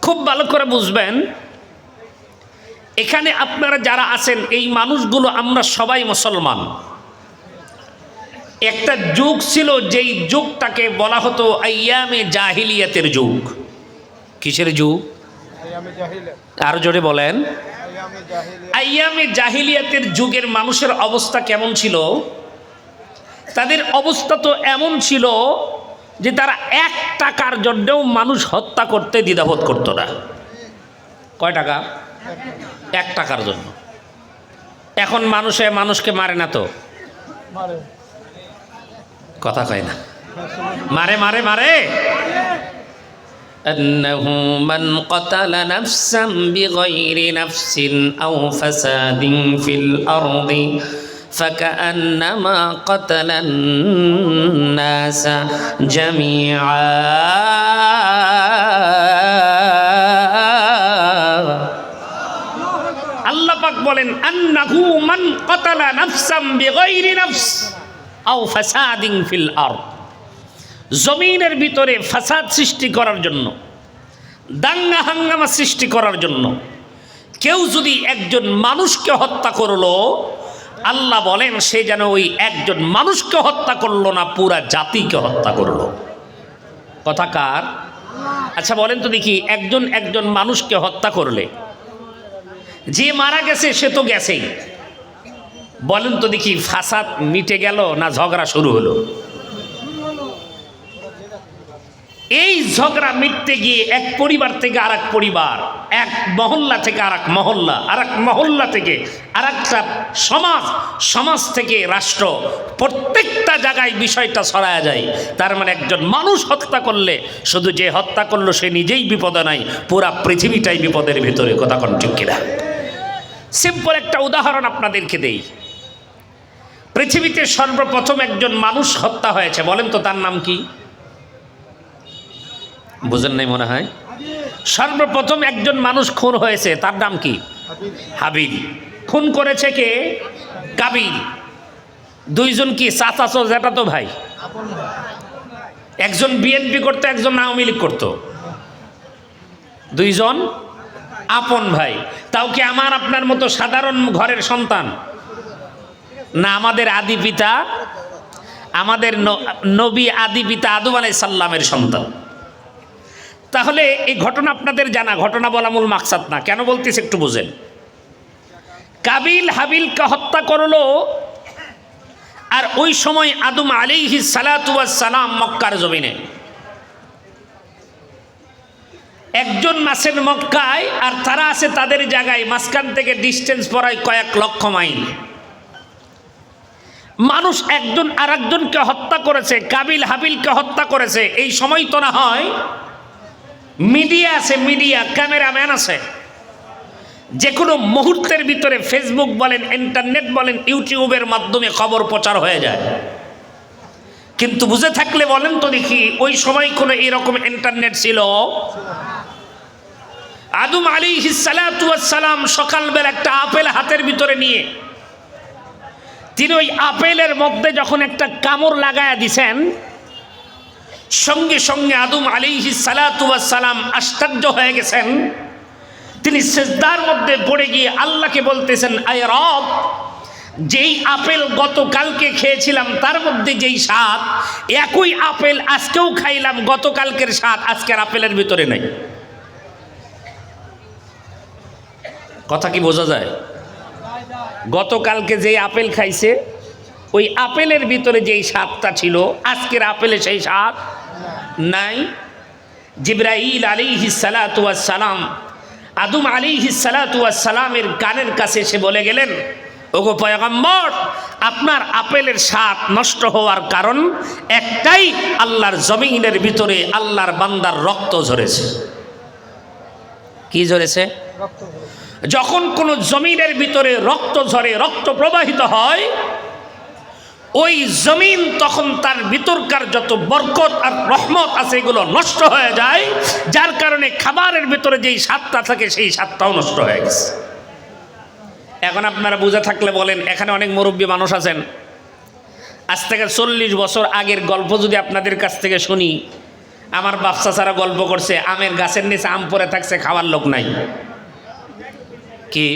খুব ভালো করে বুঝবেন, এখানে আপনারা যারা আছেন এই মানুষগুলো আমরা সবাই মুসলমান। একটা যুগ ছিল যেই যুগটাকে বলা হতো আইয়ামে জাহিলিয়াতের যুগ। কিসের যুগ? আরো জোরে বলেন। আইয়ামে জাহিলিয়াতের যুগের মানুষের অবস্থা কেমন ছিল? তাদের অবস্থা তো এমন ছিল যে তারা 1 টাকার জন্যও মানুষ হত্যা করতে দ্বিধাবোধ করতো না। কয় টাকা? 1 টাকার জন্য। এখন মানুষকে মারে না তো? কথা কয় না, মারে মারে মারে। أنه من قتل نفسا بغير نفس أو فساد في الأرض فكأنما قتل الناس جميعا আল্লাহ পাক বলেন আন্নাহু মান কাতালা নাফসাম বিগাইরি নাফস আও ফাসাদিন ফিল আরদ, জমিনের ভিতরে ফাসাদ সৃষ্টি করার জন্য, দাঙ্গা হাঙ্গামা সৃষ্টি করার জন্য কেউ যদি একজন মানুষকে হত্যা করলো, আল্লাহ বলেন সে যেন ওই একজন মানুষকে হত্যা করলো না, পুরা জাতিকে হত্যা করলো। কথা কার? আচ্ছা বলেন তো দেখি, একজন মানুষকে হত্যা করলে যে মারা গেছে সে তো গেছেই, বলেন তো দেখি ফাসাদ মিটে গেল না ঝগড়া শুরু হলো? এই ঝগড়া মিটতে গিয়ে এক পরিবার থেকে আরেক পরিবার, এক মহল্লা থেকে আরেক মহল্লা, আরেক মহল্লা থেকে আরেকটা সমাজ, সমাজ থেকে রাষ্ট্র, প্রত্যেকটা জায়গায় বিষয়টা ছড়ায়া যায়। তার মানে একজন মানুষ হত্যা করলে শুধু যে হত্যা করলো সে নিজেই বিপদে নাই, পুরা পৃথিবীটাই বিপদের ভিতরে। কথা কোন ঠিক কিনা? সিম্পল একটা উদাহরণ আপনাদেরকে দেই। পৃথিবীতে সর্বপ্রথম একজন মানুষ হত্যা হয়েছে, বলেন তো তার নাম কি? বুঝেন নাই মনে হয়। সর্বপ্রথম একজন মানুষ খুন হয়েছে, তার নাম কি? হাবিল। খুন করেছে কে? কাবিল। দুইজন কি চাচাতো জ্যাঠাতো ভাই? একজন বিএনপি করতো, একজন আওয়ামী লীগ করতো। দুইজন আপন ভাই। তাও কি আমার আপনার মতো সাধারণ ঘরের সন্তান না? আমাদের আদি পিতা, আমাদের নবী আদি পিতা আদম আলাইহিস সালামের সন্তান। তাহলে এই ঘটনা আপনাদের জানা, ঘটনা বলা মূল মাকসাদ না। কেন বলতেছে একটু বুঝেন। কাবিল হাবিলকে হত্যা করলো, আর ওই সময় আদম আলাইহিস সালাতু ওয়াস সালাম মক্কার জমিনে। একজন আছেন মক্কায় আর তারা আছে তাদের জায়গায়, মাঝখান থেকে ডিস্টেন্স পড়ায় কয়েক লক্ষ মাইল। মানুষ একজন আর একজনকে হত্যা করেছে, কাবিল হাবিলকে হত্যা করেছে। এই সময় তো না হয় মিডিয়া আছে, মিডিয়া, ক্যামেরাম্যান আছে, যে কোনো মুহূর্তের ভিতরে ফেসবুক বলেন, ইন্টারনেট বলেন, ইউটিউবের মাধ্যমে খবর প্রচার হয়ে যায়। কিন্তু বুঝে থাকলে বলেন তো দেখি, ওই সময় কোনো এরকম ইন্টারনেট ছিল? আদম আলাইহিস সালাতু ওয়াস সালাম সকালবেলা একটা আপেল হাতের ভিতরে নিয়ে তিনি ওই আপেলের মধ্যে যখন একটা কামড় লাগায়া দিছেন, সঙ্গে সঙ্গে আদম আলাইহিস সালাতু ওয়াস সালাম আশ্চর্য হয়ে গেছেন। তিনি সিজদার মধ্যে পড়ে গিয়ে আল্লাহকে বলতেছেন, আয় রব, যেই আপেল গতকালকে খেয়েছিলাম তার মধ্যে যেই স্বাদ, একই আপেল আজকেও খাইলাম, গতকালকের স্বাদ আজকের আপেলের ভিতরে নাই। কথা কি বোঝা যায়? গতকালকে যেই আপেল খাইছে ওই আপেলের ভিতরে যেই স্বাদটা ছিল আজকের আপেলে সেই স্বাদ নাই। জিবরাইল আলাইহিস সালাতু ওয়াস সালাম আদম আলাইহিস সালাতু ওয়াস সালামের কানের কাছে এসে বলে গেলেন, ওগো পয়গম্বর, আপনার আপেলের স্বাদ নষ্ট হওয়ার কারণ একটাই, আল্লাহর জমিনের ভিতরে আল্লাহর বান্দার রক্ত ঝরেছে। কি ঝরেছে? যখন কোন জমিনের ভিতরে রক্ত ঝরে, রক্ত প্রবাহিত হয়, ওই জমিন তখন তার ভিতরকার যত বরকত আর রহমত আছে এগুলো নষ্ট হয়ে যায়, যার কারণে খাবারের ভিতরে যেই স্বাদটা থাকে সেই স্বাদটাও নষ্ট হয়ে গেছে। এখন আপনারা বুঝে থাকলে বলেন, এখানে অনেক মুরব্বী মানুষ আছেন, আজ থেকে 40 বছর আগের গল্প যদি আপনাদের কাছ থেকে শুনি, আমার বাপ চাচারা গল্প করছে আমের গাছের নিচে আম পড়ে থাকছে, খাওয়ার লোক নাই। কি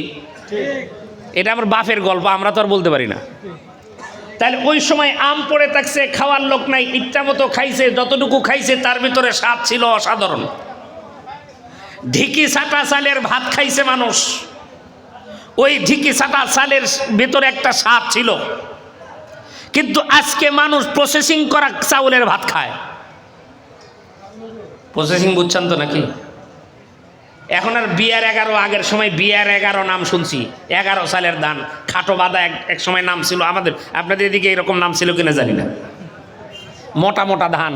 এটা আমার বাপের গল্প, আমরা তো আর বলতে পারি না। তাহলে ওই সময় আম পড়ে থাকছে, খাওয়ার লোক নাই, ইচ্ছা মতো খাইছে, যতটুকু খাইছে তার ভিতরে স্বাদ ছিল অসাধারণ। ঢিকি ছাটা চালের ভাত খাইছে মানুষ, ওই ঢিকি ছাটা চালের ভিতরে একটা স্বাদ ছিল। কিন্তু আজকে মানুষ প্রসেসিং করা চাউলের ভাত খায়। প্রসেসিং বুঝছেন তো নাকি? এখন আর বিয়ার 11, আগের সময় বিয়ার 11 নাম শুনছি, 11 সালের ধান, খাটো বাদা এক সময় নাম ছিল আমাদের, আপনাদের এদিকে এরকম নাম ছিল কিনা জানি না। মোটা মোটা ধান,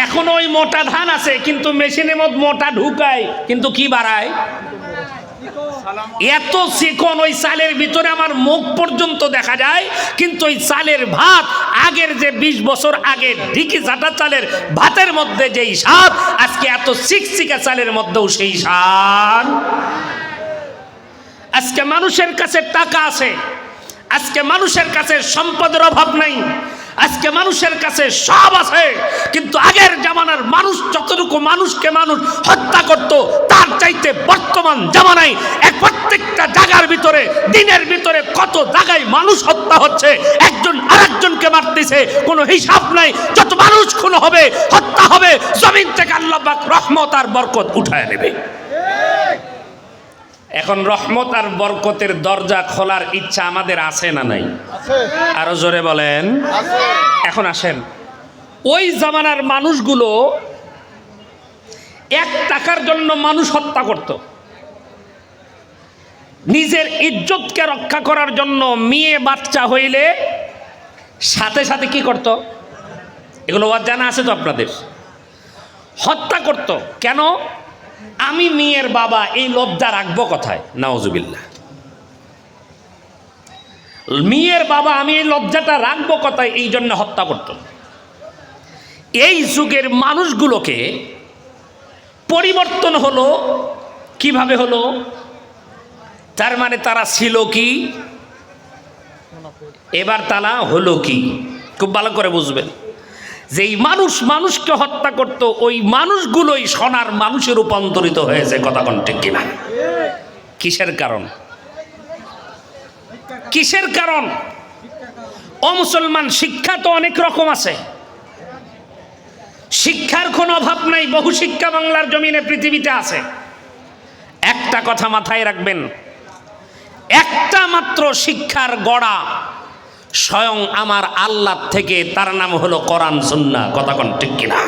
এখন ওই মোটা ধান আছে কিন্তু মেশিনের মধ্যে মোটা ঢুকায় কিন্তু কি বাড়ায়, এত চিকন ওই চালের ভিতরে আমার মুখ পর্যন্ত দেখা যায়। কিন্তু ওই চালের ভাত আগের যে 20 বছর আগে ঢিকি ঝাঁটা চালের ভাতের মধ্যে যেই স্বাদ, আজকে এত চিকচিকা চালের মধ্যেও সেই স্বাদ। আজকে মানুষের কাছে টাকা আছে, আজকে মানুষের কাছে সম্পদের অভাব নাই, আজকে মানুষের কাছে সব আছে, কিন্তু আগের জামানার মানুষ যতটুকু মানুষকে মানুষ হত্যা করত, তার চাইতে বর্তমান জামানায় প্রত্যেকটা জায়গার ভিতরে দিনের ভিতরে কত জায়গায় মানুষ হত্যা হচ্ছে, একজন আরেকজনকে মারতেছে, কোনো হিসাব নাই। যত মানুষ খুন হবে, হত্যা হবে, জমিন থেকে আল্লাহ পাক রহমত আর বরকত উঠায় নেবে। এখন রহমত আর বরকতের দরজা খোলার ইচ্ছা আমাদের আছে না নাই? আরো জোরে বলেন। এখন আসেন, ওই জামানার মানুষগুলো 1 টাকার জন্য মানুষ হত্যা করত, নিজের ইজ্জতকে রক্ষা করার জন্য মেয়ে বাচ্চা হইলে সাথে সাথে কি করত, এগুলো জানা আছে তো আপনাদের, হত্যা করত। কেন? আমি মেয়ের বাবা, এই লজ্জা রাখবো কোথায়? নাউজুবিল্লাহ। মেয়ের বাবা, আমি এই লজ্জাটা রাখবো কোথায়? এই জন্য হত্যা করত। এই যুগের মানুষগুলোকে পরিবর্তন হলো কিভাবে হলো? তার মানে তারা ছিল কি, এবার তারা হলো কি? খুব ভালো করে বুঝবেন। যেই মানুষ মানুষকে হত্যা করত, ওই মানুষগুলোই সোনার মানুষে রূপান্তরিত হয়েছে। কথা কোন ঠিক কিনা? কিসের কারণ? কিসের কারণ? ও মুসলমান, শিক্ষা তো অনেক রকম আছে, শিক্ষার কোনো অভাব নাই, বহু শিক্ষা বাংলার জমিনে পৃথিবীতে আছে। একটা কথা মাথায় রাখবেন, একটা মাত্র শিক্ষার গড়া স্বয়ং আমার আল্লাহ থেকে, তার নাম হলো কোরআন সুন্নাহ। কথা কোন ঠিক কিনা?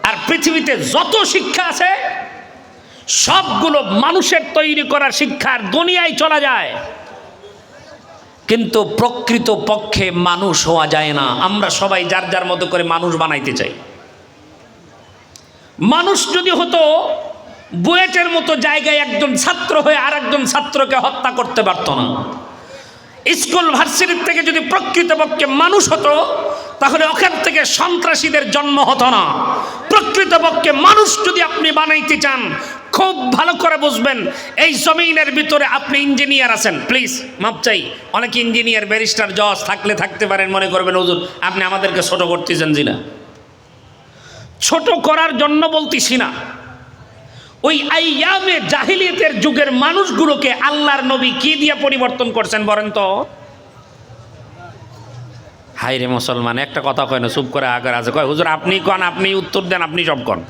আর পৃথিবীতে যত শিক্ষা আছে সবগুলো মানুষের তৈরি করা শিক্ষার দুনিয়ায় চলা যায়, কিন্তু প্রকৃত পক্ষে মানুষ হওয়া যায় না। আমরা সবাই যার যার মতো করে মানুষ বানাইতে চাই। মানুষ যদি হতো বুয়েটের মতো জায়গায় একজন ছাত্র হয়ে আর একজন ছাত্রকে হত্যা করতে পারত না। স্কুল ভার্সিটির থেকে যদি প্রকৃতপক্ষে মানুষ হতো, তাহলে ওখান থেকে সন্ত্রাসীদের জন্ম হতো না। প্রকৃতপক্ষে মানুষ যদি আপনি বানাইতে চান, খুব ভালো করে বুঝবেন, এই জমিনের ভিতরে আপনি ইঞ্জিনিয়ার আছেন, প্লিজ মাপ চাই, অনেক ইঞ্জিনিয়ার ব্যারিস্টার জজ থাকতে পারেন, মনে করবেন হুজুর আপনি আমাদেরকে ছোট করতেছেন। জি না, ছোট করার জন্য বলতেছি না। ওই আইয়ামে জাহিলিয়াতের যুগের মানুষগুলোকে আল্লাহর নবী কি দিয়ে পরিবর্তন করছেন বলেন তো? হাই রে মুসলমান, একটা কথা কয় না, চুপ করে আগার আছে, কয় হুজুর আপনি কন, আপনি উত্তর দেন, আপনি সব কন।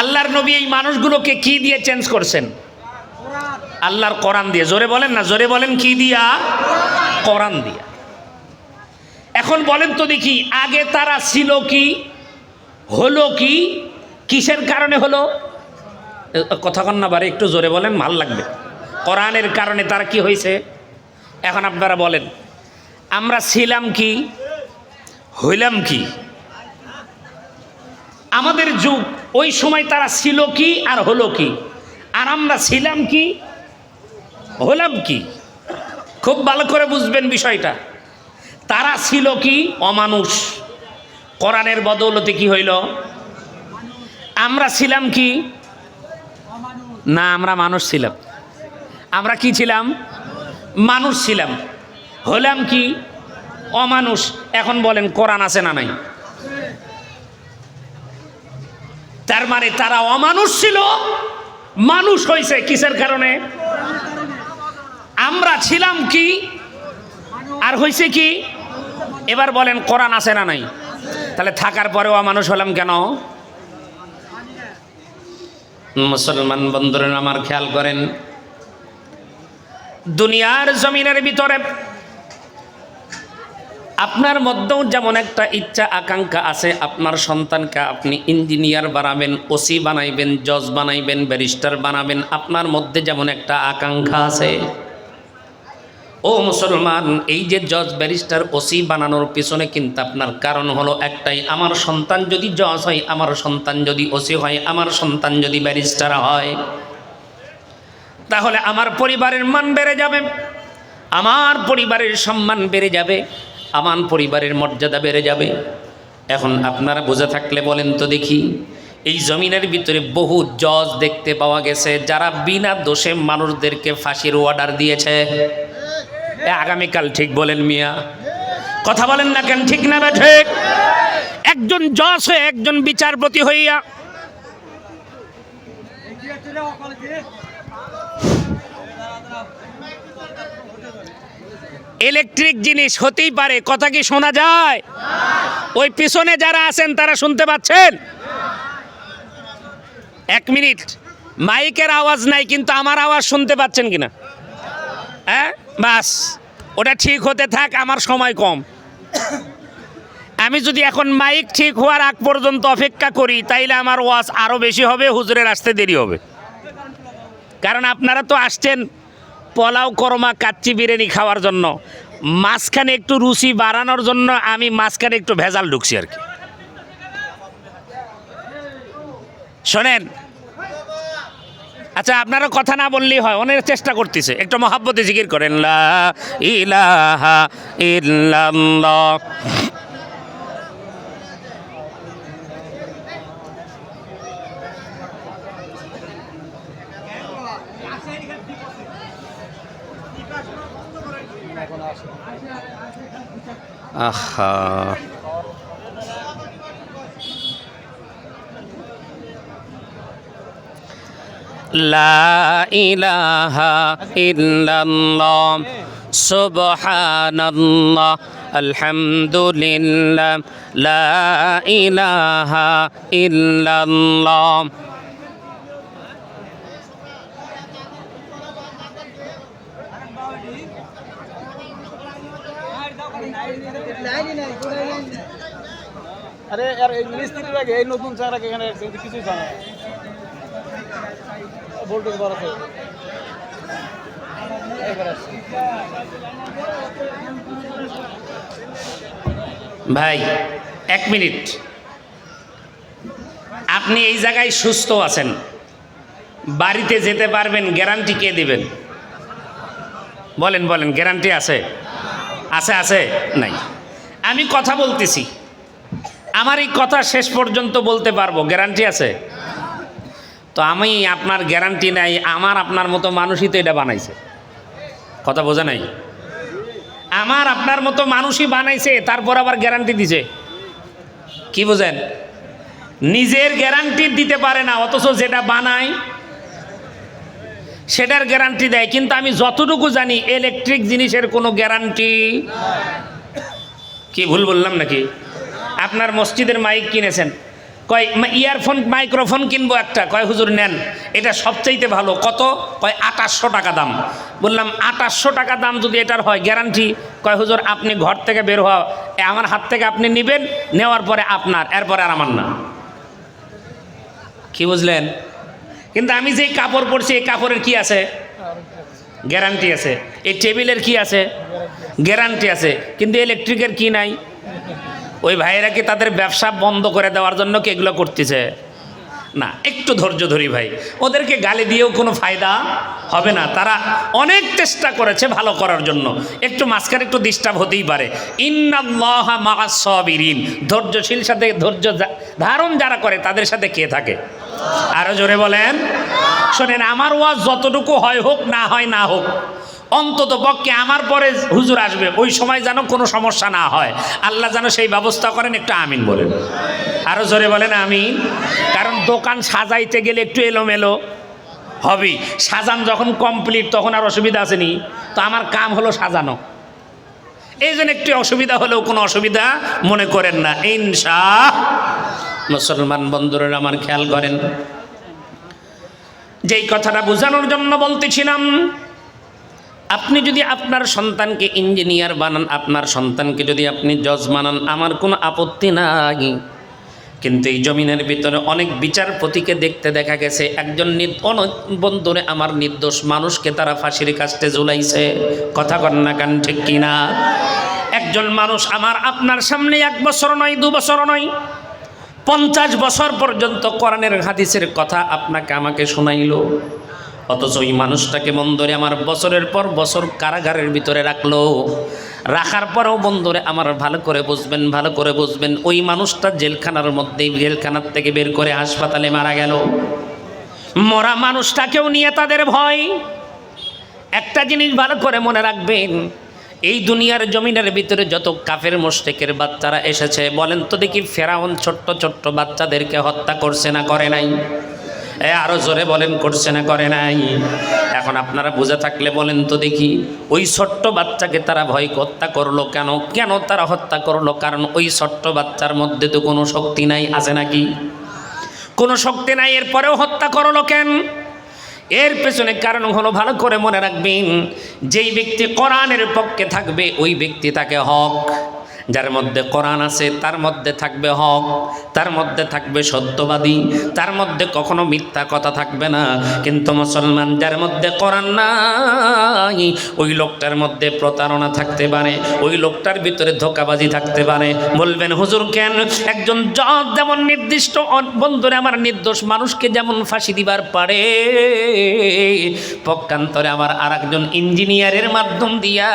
আল্লাহর নবী এই মানুষগুলোকে কি দিয়ে চেঞ্জ করছেন? আল্লাহর কোরআন দিয়ে। জোরে বলেন না, জোরে বলেন, কি দিয়া? কোরআন দিয়া। এখন বলেন তো দেখি, আগে তারা ছিল কি, হলো কি, কিসের কারণে হলো? কথা কন না বারে, একটু জোরে বলেন, ভাল লাগবে। কোরআনের কারণে তারা কি হয়েছে? এখন আপনারা বলেন, আমরা ছিলাম কি, হইলাম কি? আমাদের যুগ, ওই সময় তারা ছিল কি আর হলো কি, আর আমরা ছিলাম কি, হলাম কি? খুব ভালো করে বুঝবেন বিষয়টা। তারা ছিল কি, অমানুষ, কোরআনের বদৌলতে কি হইল? আমরা ছিলাম কি না, আমরা মানুষ ছিলাম। আমরা কি ছিলাম? মানুষ ছিলাম। হলাম কি? অমানুষ। এখন বলেন কোরআন আছে না নাই? তার মানে তারা অমানুষ ছিল, মানুষ হয়েছে কিসের কারণে? আমরা ছিলাম কি আর হয়েছে কি? এবার বলেন কোরআন আছে না নাই? তাহলে থাকার পরেও অমানুষ হলাম কেন? মুসলমান বন্ধুরা আমার খেয়াল করেন, দুনিয়ার জমিনের ভিতরে আপনার মধ্যেও যেমন একটা ইচ্ছা আকাঙ্ক্ষা আছে, আপনার সন্তানকে আপনি ইঞ্জিনিয়ার বানাবেন, ওসি বানাইবেন, জজ বানাইবেন, ব্যারিস্টার বানাবেন, আপনার মধ্যে যেমন একটা আকাঙ্ক্ষা আছে। ও মুসলমান, এই যে জজ ব্যারিস্টার ওসি বানানোর পিছনে কিন্তু আপনার কারণ হলো একটাই, আমার সন্তান যদি জজ হয়, আমার সন্তান যদি ওসি হয়, আমার সন্তান যদি ব্যারিস্টার হয়, তাহলে আমার পরিবারের মান বেড়ে যাবে, আমার পরিবারের সম্মান বেড়ে যাবে, আমার পরিবারের মর্যাদা বেড়ে যাবে। এখন আপনারা বুঝে থাকলে বলেন তো দেখি, এই জমিনের ভিতরে বহু জজ দেখতে পাওয়া গেছে যারা বিনা দোষে মানুষদেরকে ফাঁসির অর্ডার দিয়েছে। আগামীকাল ঠিক বলেন মিয়া, কথা বলেন না কেন? ঠিক না ঠিক? একজন জজ হয়ে, একজন বিচারপতি হইয়া ইলেকট্রিক জিনিস হতেই পারে, কথা কি শোনা যায়? ওই পিছনে যারা আছেন তারা শুনতে পাচ্ছেন? এক মিনিট, মাইকের আওয়াজ নাই কিন্তু আমার আওয়াজ শুনতে পাচ্ছেন কিনা? হ্যাঁ, বাস ওটা ঠিক হতে থাক, আমার সময় কম। আমি যদি এখন মাইক ঠিক হওয়ার আগ পর্যন্ত অপেক্ষা করি তাইলে আমার ওয়াজ আরও বেশি হবে, হুজুরের আসতে দেরি হবে। কারণ আপনারা তো আসছেন পোলাও, করমা, কাচ্চি বিরিয়ানি খাওয়ার জন্য, মাঝখানে একটু রুচি বাড়ানোর জন্য আমি মাঝখানে একটু ভেজাল ঢুকছি আর কি। শোনেন, আচ্ছা আপনারা কথা না বললেই হয়, অনেক চেষ্টা করতেছে, একটু মহাব্বতে জিকির করেন, লা ইলাহা ইল্লাল্লাহ। আহা, লা ইলাহা ইল্লাল্লাহ সুবহানাল্লাহ আলহামদুলিল্লাহ লা ইলাহা ইল্লাল্লাহ। আরে আর এই মিস্ত্রি লাগে, এই নতুন চারা এখানে কিছুই জানা না, ভোল্টেজ বাড়াতে ভাই এক মিনিট, আপনি এই জায়গায় সুস্থ আছেন, বাড়িতে যেতে পারবেন, গ্যারান্টি কে দিবেন? বলেন বলেন, গ্যারান্টি আছে? আছে আছে নাই? আমি কথা বলতেছি, আমার এই কথা শেষ পর্যন্ত বলতে পারবো, গ্যারান্টি আছে? তো আমি আপনার গ্যারান্টি নাই, আমার আপনার মতো মানুষই তো এটা বানাইছে, কথা বোঝা নাই? আমার আপনার মতো মানুষই বানাইছে, তারপর আবার গ্যারান্টি দিছে, কি বোঝেন? নিজের গ্যারান্টি দিতে পারে না, অথচ যেটা বানায় সেটার গ্যারান্টি দেয়। কিন্তু আমি যতটুকু জানি ইলেকট্রিক জিনিসের কোনো গ্যারান্টি, কি ভুল বললাম নাকি? আপনার মসজিদের মাইক কিনেছেন, কয় ইয়ারফোন মাইক্রোফোন কিনবো একটা, কয় হুজুর নেন, এটা সবচাইতে ভালো, কত? কয় 2800 টাকা দাম। বললাম 2800 টাকা দাম যদি এটার হয়, গ্যারান্টি? কয় হুজুর আপনি ঘর থেকে বের হওয়া, আমার হাত থেকে আপনি নেবেন, নেওয়ার পরে আপনার, এরপরে আর আমার না। কি বুঝলেন? কিন্তু আমি যেই কাপড় পরছি এই কাপড়ের কি আছে? গ্যারান্টি আছে। এই টেবিলের কি আছে? গ্যারান্টি আছে। কিন্তু ইলেকট্রিকের কি নাই? ওই ভাইয়েরা কি তাদের ব্যবসা বন্ধ করে দেওয়ার জন্য কি এগুলো করতেছে? না, একটু ধৈর্য ধরি ভাই, ওদেরকে গালি দিয়েও কোনো ফায়দা হবে না, তারা অনেক চেষ্টা করেছে ভালো করার জন্য, একটু মাঝখানে একটু ডিস্টার্ব হতেই পারে। ইন্নাল্লাহা মা'আস সাবিরিন, ধৈর্যশীল সাথে ধৈর্য ধারণ যারা করে তাদের সাথে কে থাকে? আরো জোরে বলেন। শোনেন, আমার ওয়াজ যতটুকু হয় হোক, না হয় না হোক, অন্তত পক্ষে আমার পরে হুজুর আসবে, ওই সময় যেন কোনো সমস্যা না হয়, আল্লাহ যেন সেই ব্যবস্থা করেন। একটু আমিন বলেন। আরো জোরে বলেন আমিন। কারণ দোকান সাজাইতে গেলে একটু এলোমেলো হবে, সাজান যখন কমপ্লিট তখন আর অসুবিধা আসেনি। তো আমার কাম হলো সাজানো, এই জন্য একটু অসুবিধা হলেও কোনো অসুবিধা মনে করেন না, ইনশাআল্লাহ। মুসলমান বন্ধুরা আমার খেয়াল করেন, যেই কথাটা বোঝানোর জন্য বলতেছিলাম, আপনি যদি আপনার সন্তানকে ইঞ্জিনিয়ার বানান, আপনার সন্তানকে যদি আপনি জজ বানান, আমার কোনো আপত্তি নাই। কিন্তু এই জমিনের ভিতরে অনেক বিচারপতিকে দেখতে দেখা গেছে, একজন বন্ধুরে আমার নির্দোষ মানুষকে তারা ফাঁসির কাস্টে ঝুলাইছে। কথা কন না কান, ঠিক কিনা? একজন মানুষ আমার আপনার সামনে 1 বছর নয়, 2 বছর নয়, 50 বছর পর্যন্ত কোরআনের হাদিসের কথা আপনাকে আমাকে শোনাইলো, অথচ ওই মানুষটাকে বন্ধুরে আমার বছরের পর বছর কারাগারের ভিতরে রাখলো। রাখার পরেও বন্ধুরে আমার ভালো করে বুঝবেন, ভালো করে বুঝবেন, ওই মানুষটা জেলখানার মধ্যেই, জেলখানার থেকে বের করে হাসপাতালে মারা গেল। মরা মানুষটাকেও নিয়ে তাদের ভয়। একটা জিনিস ভালো করে মনে রাখবেন, এই দুনিয়ার জমিনের ভিতরে যত কাফের মুশরিকের বাচ্চারা এসেছে, বলেন তো দেখি, ফেরাউন ছোট্ট ছোট্ট বাচ্চাদেরকে হত্যা করছে না করে নাই? আরো জোরে বলেন, করছে না করে নাই? এখন আপনারা বুঝে থাকলে বলেন তো দেখি, ওই ছোট্ট বাচ্চাকে তারা ভয় হত্যা করলো কেন? কেন তারা হত্যা করলো? কারণ ওই ছোট্ট বাচ্চার মধ্যে তো কোনো শক্তি নাই, আছে নাকি? কোনো শক্তি নাই, এরপরেও হত্যা করলো কেন? এর পেছনে কারণ হলো, ভালো করে মনে রাখবেন, যেই ব্যক্তি কোরআনের পক্ষে থাকবে ওই ব্যক্তি তাকে হক, যার মধ্যে কোরআন আছে তার মধ্যে থাকবে হক, তার মধ্যে থাকবে সত্যবাদী, তার মধ্যে কখনো মিথ্যা কথা থাকবে না। কিন্তু মুসলমান যার মধ্যে কোরআন নাই, ওই লোকটার মধ্যে প্রতারণা থাকতে পারে, ওই লোকটার ভিতরে ধোঁকাবাজি থাকতে পারে। বলবেন হুজুর কেন? একজন জজ যেমন নির্দিষ্ট বন্ধুরে আমার নির্দোষ মানুষকে যেমন ফাঁসি দিবার পারে, পক্ষান্তরে আমার আরেকজন ইঞ্জিনিয়ারের মাধ্যম দিয়া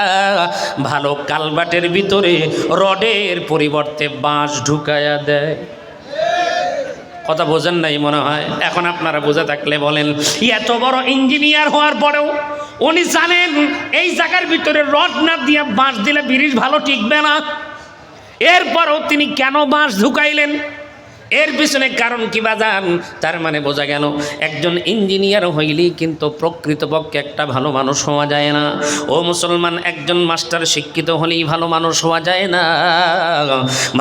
ভালো কালবাটের ভিতরে রডের পরিবর্তে বাঁশ ঢুকায়া দেয়। কথা বোঝেন নাই মনে হয়। এখন আপনারা বুঝে থাকলে বলেন, এত বড় ইঞ্জিনিয়ার হওয়ার পরেও উনি জানেন এই জায়গার ভিতরে রড না দিয়ে বাঁশ দিলে ব্রিজ ভালো টিকবে না, এরপরও তিনি কেন বাঁশ ঢুকাইলেন? এর পিছনে কারণ কি বাজান? তার মানে বোঝা গেল, একজন ইঞ্জিনিয়ার হইলেই কিন্তু প্রকৃতপক্ষে একটা ভালো মানুষ হওয়া যায় না। ও মুসলমান, একজন মাস্টার শিক্ষিত হলেই ভালো মানুষ হওয়া যায় না।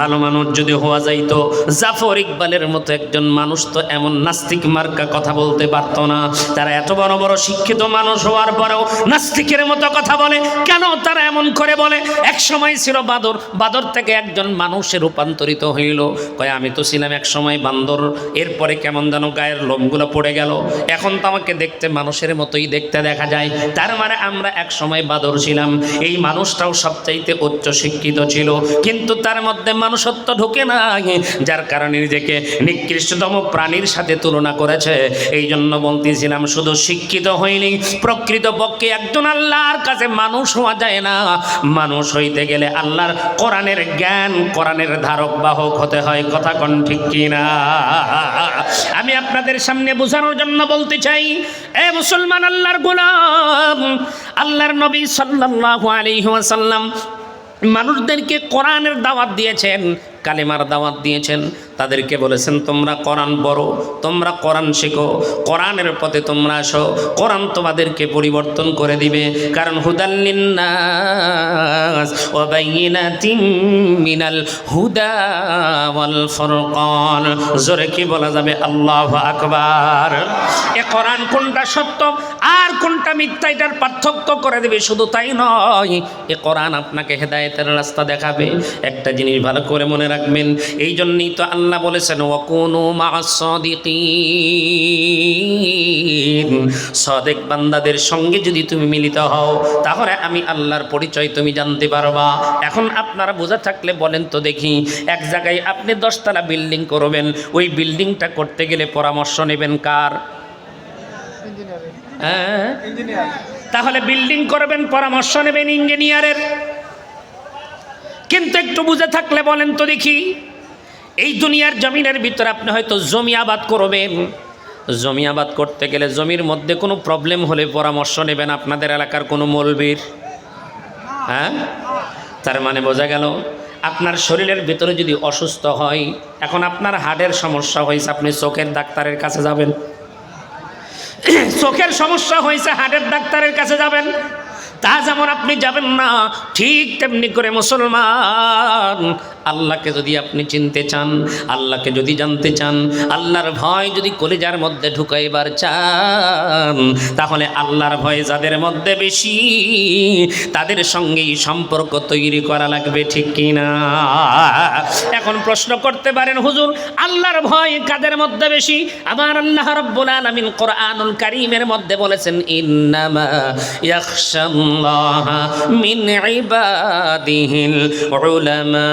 ভালো মানুষ যদি হওয়া যাইতো, জাফর ইকবালের মতো একজন মানুষ তো এমন নাস্তিক মার্কা কথা বলতে পারতো না। তারা এত বড় বড় শিক্ষিত মানুষ হওয়ার পরেও নাস্তিকের মতো কথা বলে কেন? তারা এমন করে বলে, এক সময় ছিল বাদর, বাদর থেকে একজন মানুষে রূপান্তরিত হইল। কয় আমি তো ছিলাম এক সময় বান্দর, এরপরে কেমন যেন গায়ের লোমগুলো পড়ে গেল, এখন তো আমাকে দেখতে মানুষের মতোই দেখতে দেখা যায়। তার মানে আমরা এক সময় বাদর ছিলাম। এই মানুষটাও সবচাইতে উচ্চ শিক্ষিত ছিল, কিন্তু তার মধ্যে মানুষত্ব ঢোকে না, যার কারণে নিজেকে নিকৃষ্টতম প্রাণীর সাথে তুলনা করেছে। এই জন্য বলতেছিলাম, শুধু শিক্ষিত হয়নি, প্রকৃতপক্ষে একজন আল্লাহর কাছে মানুষ হওয়া যায় না। মানুষ হইতে গেলে আল্লাহর কোরআনের জ্ঞান, কোরআনের ধারক বাহক হতে হয়। কথা কোন ঠিক কিনা? আমি আপনাদের সামনে বোঝানোর জন্য বলতে চাই, এ মুসলমান আল্লাহর গোলাম, আল্লাহর নবী সাল্লাল্লাহু আলাইহি ওয়াসাল্লাম মানুষদেরকে কোরআনের দাওয়াত দিয়েছেন, কালেমার দাওয়াত দিয়েছেন। তাদেরকে বলেছেন, তোমরা কোরআন পড়ো, তোমরা কোরআন শেখো, কোরআনের পথে তোমরা আসো, কোরআন তোমাদেরকে পরিবর্তন করে দিবে। কারণ হুদাল লিন্নাস ওয়া বাইয়িনাতিম মিনাল হুদা ওয়াল ফুরকান। জোরে কি বলা যাবে? আল্লাহু আকবার। এ কোরআন কোনটা সত্য আর কোনটা মিথ্যা এটার পার্থক্য করে দেবে। শুধু তাই নয়, এ কোরআন আপনাকে হেদায়েতের রাস্তা দেখাবে। একটা জিনিস ভালো করে মনে রাখবেন, এই জন্যই তো আল্লাহ বলেছেন, ওয়াকুনু মা'আস সাদিকিন। সাদিক বান্দাদের সঙ্গে যদি তুমি মিলিত হও, তাহলে আমি আল্লাহর পরিচয় তুমি জানতে পারবা। এখন আপনারা বোঝা থাকলে বলেন তো দেখি, এক জায়গায় আপনি 10 তলা বিল্ডিং করবেন, ওই বিল্ডিংটা করতে গেলে পরামর্শ নেবেন কার? হ্যাঁ, তাহলে বিল্ডিং করবেন, পরামর্শ নেবেন ইঞ্জিনিয়ারের। কিন্তু একটু বুঝে থাকলে বলেন তো দেখি, এই দুনিয়ার জমিনের ভিতরে আপনি হয়তো জমি আবাদ করবেন, জমি আবাদ করতে গেলে জমির মধ্যে কোনো প্রবলেম হলে পরামর্শ নেবেন আপনাদের এলাকার কোনো মৌলবীর? হ্যাঁ, তার মানে বোঝা গেল আপনার শরীরের ভিতরে যদি অসুস্থ হয়, এখন আপনার হার্টের সমস্যা হয়েছে, আপনি চোখের ডাক্তারের কাছে যাবেন। চোখের সমস্যা হয়েছে, হার্টের ডাক্তারের কাছে যাবেন। তা যেমন আপনি যাবেন না, ঠিক তেমনি করে মুসলমান, আল্লাহকে যদি আপনি চিনতে চান, আল্লাহকে যদি জানতে চান, আল্লাহর ভয় যদি কলিজার মধ্যে ঢুকাইবার চান, তাহলে আল্লাহর ভয় যাদের মধ্যে বেশি তাদের সঙ্গেই সম্পর্ক তৈরি করা লাগবে, ঠিক কিনা? এখন প্রশ্ন করতে পারেন, হুজুর আল্লাহর ভয় কাদের মধ্যে বেশি? আমার আল্লাহ রাব্বুল আলামিন কোরআনুল কারীমের মধ্যে বলেছেন, ইন্নামা ইয়াখশাল্লাহা মিন ইবাদিহিল উলামা।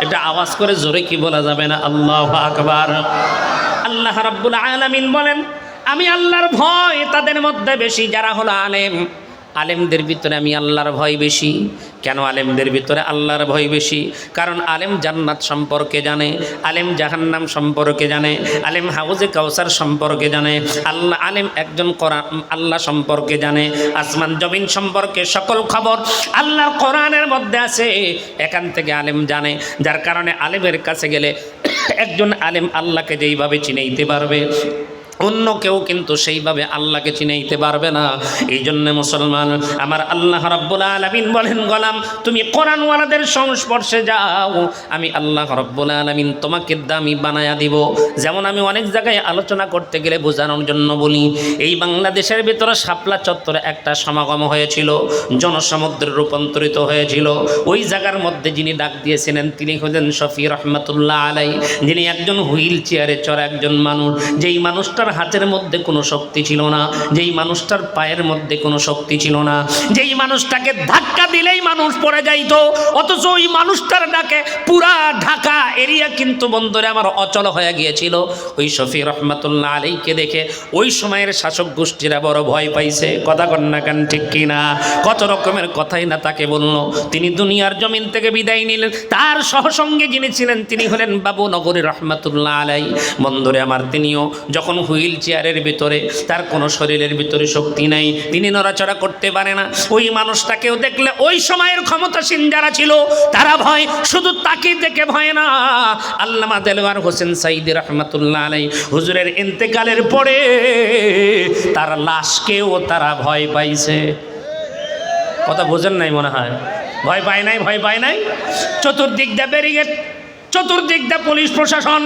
এটা আওয়াজ করে জোরে কি বলা যাবে না? আল্লাহু আকবার। আল্লাহ রাব্বুল আলামিন বলেন, আমি আল্লাহর ভয় তাদের মধ্যে বেশি যারা হলো আলেম। আলেমদের ভিতরে আমি আল্লাহর ভয় বেশি। কেন আলেমদের ভিতরে আল্লাহর ভয় বেশি? কারণ আলেম জান্নাত সম্পর্কে জানে, আলেম জাহান্নাম সম্পর্কে জানে, আলেম হাউজে কাউসার সম্পর্কে জানে, আলেম একজন কোরআন আল্লাহ সম্পর্কে জানে, আসমান জমিন সম্পর্কে সকল খবর আল্লাহর কোরআনের মধ্যে আছে, এখান থেকে আলেম জানে। যার কারণে আলেমের কাছে গেলে একজন আলেম আল্লাহকে যেইভাবে চিনাইতে পারবে, অন্য কেউ কিন্তু সেইভাবে আল্লাহকে চিনাইতে পারবে না। এই জন্য মুসলমান, আমার আল্লাহ রাব্বুল আলামিন বলেন, গোলাম তুমি কোরআনওয়ালাদের সংস্পর্শে যাও, আমি আল্লাহ রাব্বুল আলামিন তোমাকে দামি বানায়া দিব। যেমন আমি অনেক জায়গায় আলোচনা করতে গেলে বোঝানোর জন্য বলি, এই বাংলাদেশের ভিতরে শাপলা চত্বরে একটা সমাগম হয়েছিল, জনসমুদ্রে রূপান্তরিত হয়েছিল। ওই জায়গার মধ্যে যিনি ডাক দিয়েছিলেন তিনি হলেন শফি রহমাতুল্লাহ আলাই, যিনি একজন হুইল চেয়ারে চড়া একজন মানুষ। যেই মানুষটার হাতের মধ্যে কোনো শক্তি ছিল না, যেই মানুষটার পায়ের মধ্যে কোনো শক্তি ছিল না, যেই মানুষটাকে ধাক্কা দিলেই মানুষ পড়ে যাইতো, অথচ ওই মানুষটার ডাকে পুরা ঢাকা এরিয়া কিন্তু বন্ধুরে আমার অচল হয়ে গিয়েছিল। ওই শফি রহমাতুল্লাহ আলাইকে দেখে ওই সময়ের শাসক গোষ্ঠীরা বড় ভয় পাইছে। কথা কন্যা কান ঠিক কিনা? কত রকমের কথাই না তাকে বলল। তিনি দুনিয়ার জমিন থেকে বিদায় নিলেন। তার সহসঙ্গে যিনি ছিলেন তিনি হলেন বাবু নগরী রহমাতুল্লাহ আলাই। বন্ধুরে আমার, তিনিও যখন হুইল চেয়ারের ভিতরে, তার কোনো শরীরের ভিতরে শক্তি নাই, তিনি নড়াচড়া করতে পারে না। ওই মানুষটাকেও দেখলে ওই সময়ের ক্ষমতাসীন যারা ছিল তারা ভয়, শুধু তাকে দেখে ভয় না, আল্লামা দেলওয়ার হোসেন সাইদি রহমাতুল্লাহ আলাই হুজুরের ইন্তেকালের পরে তার লাশকেও তারা ভয় পাইছে। কথা বোঝেন নাই মনে হয়? ভয় পায় নাই, ভয় পায় নাই। চতুর্দিক দিয়ে ব্যারিকেড, চতুর্দিক দিয়ে পুলিশ প্রশাসন,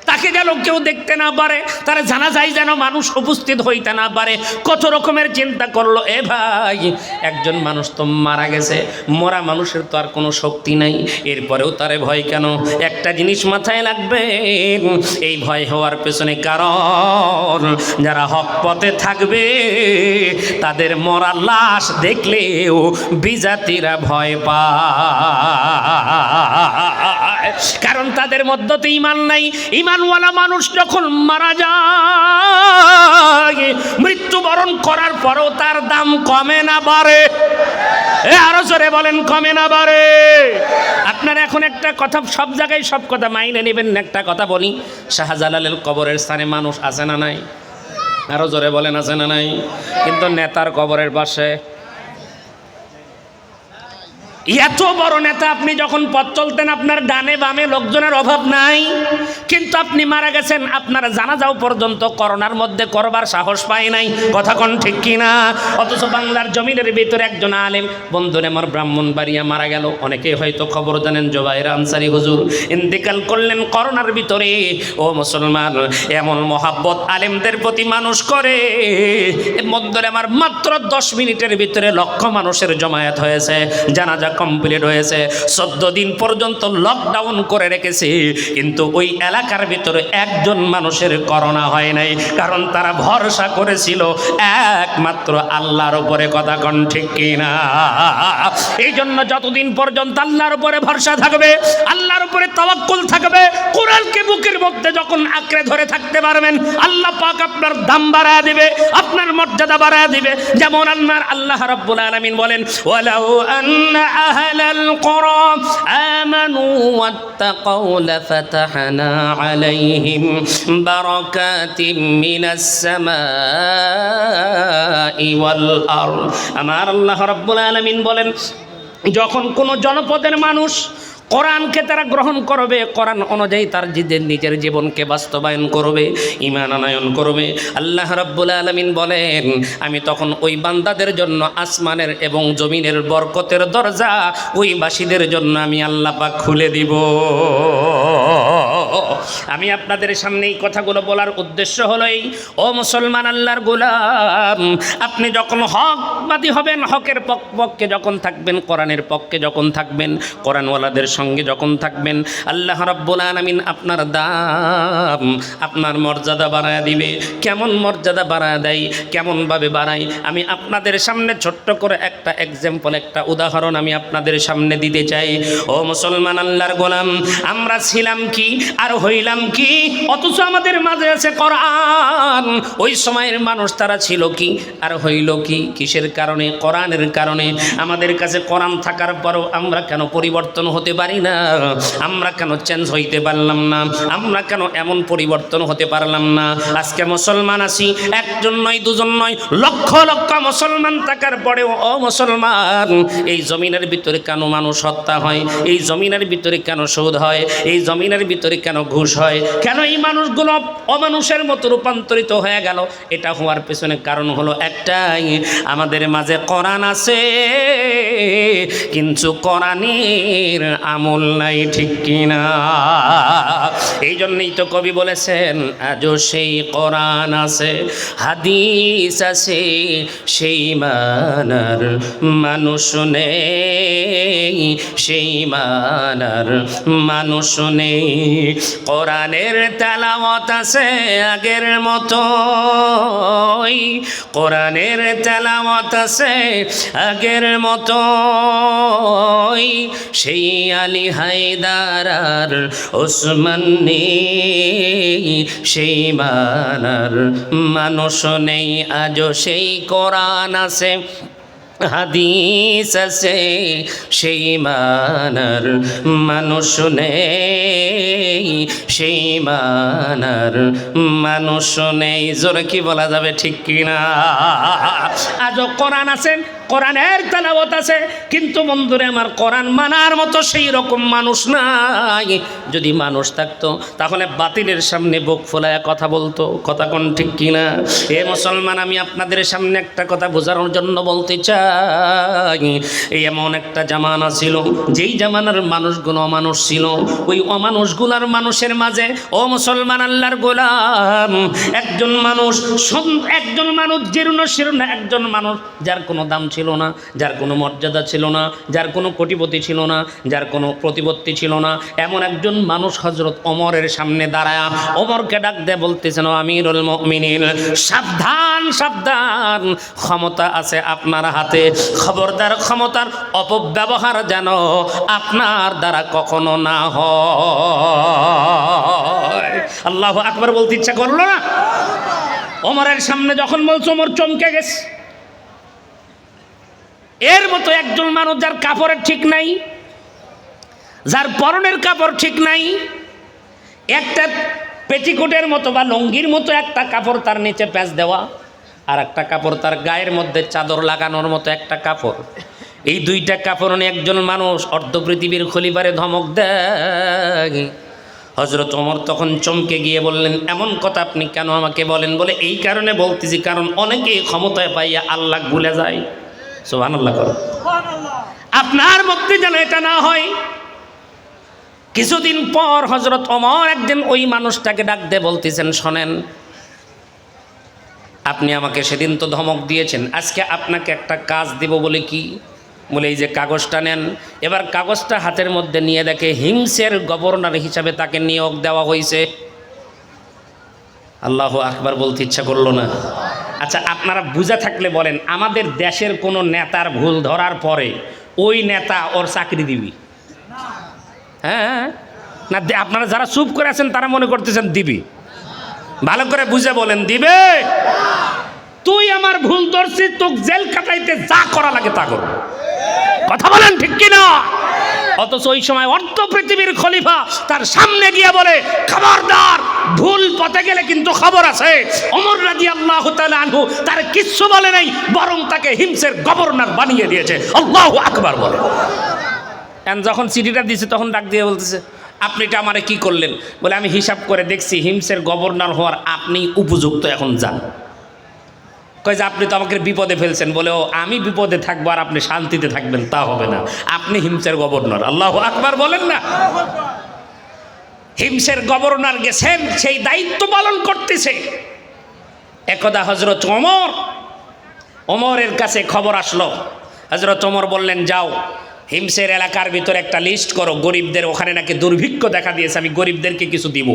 তাকে যেন কেউ দেখতে না পারে, তারা জানা যায় যেন মানুষ উপস্থিত হইতে না পারে। কত রকমের চিন্তা করলো। এ ভাই, একজন মানুষ তো মারা গেছে, মরা মানুষের তো আর কোনো শক্তি নাই, এরপরেও তারে ভয় কেন? একটা জিনিস মাথায় লাগবে, এই ভয় হওয়ার পেছনে কারণ যারা হক পথে থাকবে তাদের মরা লাশ দেখলেও বিজাতিরা ভয় পায়, কারণ তাদের মধ্যে তো ইমান নাই। ইমানওয়ালা মানুষ যখন মারা যায়, মৃত্যুবরণ করার পরেও তার দাম কমে না বাড়ে? আরো জোরে বলেন, কমে না বাড়ে? আপনারা এখন একটা কথা, সব জায়গায় সব কথা মাইনে নেবেন। একটা কথা বলি, শাহজালালের কবরের স্থানে মানুষ আছে না নাই? আরো জোরে বলেন, আছে না নাই? কিন্তু নেতার কবরের পাশে এত বড় নেতা, আপনি যখন পথ চলতেন আপনার ডানে বামে লোকজনের অভাব নাই, কিন্তু আপনি মারা গেছেন, আপনার জানাজাও পর্যন্ত করোনার মধ্যে করবার সাহস পায় নাই। কথা কোন ঠিক কিনা? অথচ বাংলার জমিনের ভিতরে একজন আলেম, বন্ধুরে আমার ব্রাহ্মণবাড়িয়া মারা গেল, অনেকে হয়তো খবর জানেন, জোবাইর আনসারী হুজুর ইন্তেকাল করলেন করোনার ভিতরে। ও মুসলমান, এমন মহাব্বত আলেমদের প্রতি মানুষ করে, বন্ধুরে আমার মাত্র 10 মিনিটের ভিতরে লক্ষ মানুষের জমায়েত হয়েছে, জানাজা কমপ্লিট হয়েছে। 14 দিন পর্যন্ত লকডাউন করে রেখেছে, কিন্তু ওই এলাকার ভিতরে একজন মানুষের করোনা হয় নাই, কারণ তারা ভরসা করেছিল একমাত্র আল্লাহর উপরে। কথা কোন ঠিক কিনা? এই জন্য যতদিন পর্যন্ত আল্লাহর উপরে ভরসা থাকবে, আল্লাহর উপরে তাওয়াক্কুল থাকবে, কোরআনকে বুকের মধ্যে যখন আঁকড়ে ধরে থাকতে পারবেন, আল্লাহ পাক আপনার দাম বাড়ায় দিবে, আপনার মর্যাদা বাড়ায় দিবে। যেমন আল্লাহ রাব্বুল আলামিন বলেন, ওয়ালাউ আন্না আহলাল কুরা আমানু আমানু ওয়াত্তাকাউ লাফাতাহনা আলাইহিম বারাকাতিম মিনাস সামাই ওয়াল আরদ। আমার আল্লাহ রাব্বুল আলামিন বলেন, যখন কোনো জনপদের মানুষ কোরআনকে তারা গ্রহণ করবে, কোরআন অনুযায়ী তার নিজের জীবনকে বাস্তবায়ন করবে, ঈমান আনয়ন করবে, আল্লাহ রাব্বুল আলামিন বলেন আমি তখন ওই বান্দাদের জন্য আসমানের এবং জমিনের বরকতের দরজা ওই বাসীদের জন্য আমি আল্লাহ পাক খুলে দিব। আমি আপনাদের সামনে এই কথাগুলো বলার উদ্দেশ্য হলো এই, ও মুসলমান আল্লাহর গোলাম, আপনি যখন হকবাদী হবেন, হকের পক্ষে যখন থাকবেন, কোরআনের পক্ষে যখন থাকবেন, কোরআনওয়ালাদের সঙ্গে যখন থাকবেন, আল্লাহ রাব্বুল আলামিন আপনার দাম, আপনার মর্যাদা বাড়ায় দিবে। কেমন মর্যাদা বাড়ায় দেয়, কেমনভাবে বাড়ায়, আমি আপনাদের সামনে ছোট্ট করে একটা এক্সাম্পল, একটা উদাহরণ আমি আপনাদের সামনে দিতে চাই। ও মুসলমান আল্লাহর গোলাম, আমরা ছিলাম কি আর হইলাম কি, অথচ আমাদের মাঝে আছে কোরআন। ওই সময়ের মানুষ তারা ছিল কি আর হইল কি, কিসের কারণে? কোরআনের কারণে। আমাদের কাছে কোরআন থাকার পরও আমরা কেন পরিবর্তন হতে পারি না? আমরা কেন চেঞ্জ হইতে পারলাম না? আমরা কেন এমন পরিবর্তন হতে পারলাম না? আজকে মুসলমান আছি, একজন নয়, দুজন নয়, লক্ষ লক্ষ মুসলমান থাকার পরেও ও মুসলমান, এই জমিনের ভিতরে কেন মানুষ হত্যা হয়? এই জমিনের ভিতরে কেন সুদ হয়? এই জমিনের ভিতরে কেন ঘুষ হয়? কেন এই মানুষগুলো অমানুষের মতো রূপান্তরিত হয়ে গেল? এটা হওয়ার পেছনে কারণ হলো একটাই, আমাদের মাঝে কোরআন আছে কিন্তু কোরআনের আমল নাই, ঠিক কিনা? এই জন্যই তো কবি বলেছেন, আজও সেই কোরআন আছে, হাদিস আছে, সেই মানার মানুষ নেই, সেই মানার মানুষ নেই। কোরআনের তেলাওয়াত আছে আগের মতো, কোরআনের তেলাওয়াত আছে আগের মতো, সেই আলী হায়দার আর ওসমান নেই, সেই মানার মানুষ নেই। আজও সেই কোরআন আছে, হাদিস আছে, সেই মানার মানুষ নেই, সেই মানার মানুষ নেই। জোরে কি বলা যাবে, ঠিক কিনা? আজও কোরআন আছে, কোরআনের তেলাওয়াত আছে, কিন্তু বন্ধুরে আমার কোরআন মানার মতো সেই রকম মানুষ নাই। যদি মানুষ থাকতো তাহলে বাতিলের সামনে বুক ফোলায় কথা বলতো। কথা কোন, ঠিক কিনা? এ মুসলমান, আমি আপনাদের সামনে একটা কথা বোঝানোর জন্য বলতে চাই, এই এমন একটা জামানা ছিল, যেই জামানার মানুষগুলো অমানুষ ছিল। ওই অমানুষগুলার মানুষের মাঝে, ও মুসলমান আল্লাহর গোলাম, একজন মানুষ জীর্ণ শীর্ণ, একজন মানুষ যার কোনো দাম ছিল না, যার কোনো মর্যাদা ছিল না, যার কোনো কোটিপতি ছিল না, যার কোনো প্রতিপত্তি ছিল না, এমন একজন মানুষ হযরত ওমরের সামনে দাঁড়ায়া ওমরকে ডাক দিয়ে বলতেছেন, আমিরুল মুমিনিন, সাবধান সাবধান, ক্ষমতা আছে আপনার হাতে, খবরদার ক্ষমতার অপব্যবহার যেন আপনার দ্বারা কখনো না হয়। আল্লাহু আকবার বলতে ইচ্ছা করলো না? ওমরের সামনে যখন বলছে, ওমর চমকে গেছে। এর মতো একজন মানুষ যার কাপড়ের ঠিক নাই, যার পরনের কাপড় ঠিক নাই, একটা পেটিকোটের মতো বা লঙ্গির মতো একটা কাপড় তার নিচে প্যাঁচ দেওয়া, আর একটা কাপড় তার গায়ের মধ্যে চাদর লাগানোর মতো একটা কাপড়, এই দুইটা কাপড় নিয়ে একজন মানুষ অর্ধ পৃথিবীর খলিফারে ধমক দেয়। হযরত ওমর তখন চমকে গিয়ে বললেন, এমন কথা আপনি কেন আমাকে বলেন? বলে, এই কারণে বলতেছি, কারণ অনেকেই ক্ষমতায় পাইয়া আল্লাহ ভুলে যায়। সুবহানাল্লাহ করো। আপনার মধ্যে যেন এটা না হয়। কিছুদিন পর হযরত ওমর একদিন ওই মানুষটাকে ডাক দিয়ে বলতেছেন, শোনেন, আপনি আমাকে সেদিন তো ধমক দিয়েছেন, আজকে আপনাকে একটা কাজ দেব। বলে কি? বলে, এই যে কাগজটা নেন। এবার কাগজটা হাতের মধ্যে নিয়ে দেখে হিমসের গভর্নর হিসাবে তাকে নিয়োগ দেওয়া হয়েছে। আল্লাহু আকবার বলতে ইচ্ছা করলো না? আচ্ছা, আপনারা বুঝা থাকলে বলেন, আমাদের দেশের কোনো নেতার ভুল ধরার পরে ওই নেতা ওর চাকরি দিবি? হ্যাঁ না? আপনারা যারা চুপ করে আছেন তারা মনে করতেছেন দিবি। ভালো করে বুঝে বলেন, দিবে? তুই আমার ভুল ধরছিস, তোকে জেল কাটাইতে যা করা লাগে তা করবো। কথা বলেন, ঠিক কিনা? অথচ ওই সময় অর্ধ পৃথিবীর খলিফা তার সামনে গিয়ে বলে, খবরদার, ভুল পথে গেলে কিন্তু খবর আছে। ওমর রাদিয়াল্লাহু তাআলা আনহু তার কিচ্ছু বলে নাই, বরং তাকে হিমসের গভর্নর বানিয়ে দিয়েছে। আল্লাহু আকবার বলে। যখন চিঠিটা দিয়েছে তখন ডাক দিয়ে বলতেছে, আপনি এটা আমারে কি করলেন? বলে, আমি হিসাব করে দেখছি হিমসের গভর্নর হওয়ার আপনি উপযুক্ত, এখন যান। কয় যে আপনি তো আমাকে বিপদে ফেলছেন। বলে, ও আমি বিপদে থাকবো আর আপনি শান্তিতে থাকবেন, তা হবে না, আপনি হিমসের গভর্নর। আল্লাহু আকবার বলেন না। হিমসের গভর্নর গেছেন, সেই দায়িত্ব পালন করতেছে। একদা হযরত ওমরের কাছে খবর আসলো। হযরত ওমর বললেন, যাও হিমসের এলাকার ভিতরে একটা লিস্ট করো, গরিবদের, ওখানে নাকি দুর্ভিক্ষ দেখা দিয়েছে, আমি গরিবদেরকে কিছু দিব।